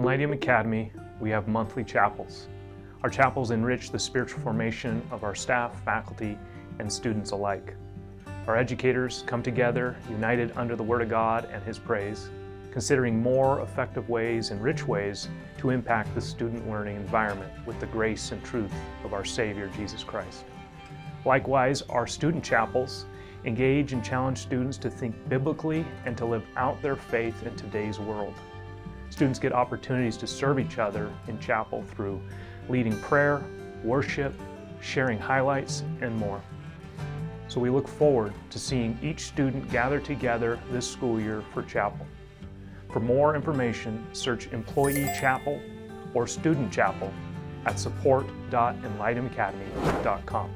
Enlightenment Academy, we have monthly chapels. Our chapels enrich the spiritual formation of our staff, faculty, and students alike. Our educators come together, united under the Word of God and His praise, considering more effective ways and rich ways to impact the student learning environment with the grace and truth of our Savior, Jesus Christ. Likewise, our student chapels engage and challenge students to think biblically and to live out their faith in today's world. Students get opportunities to serve each other in chapel through leading prayer, worship, sharing highlights, and more. So we look forward to seeing each student gather together this school year for chapel. For more information, search Employee Chapel or Student Chapel at support.enlightenmentacademy.com.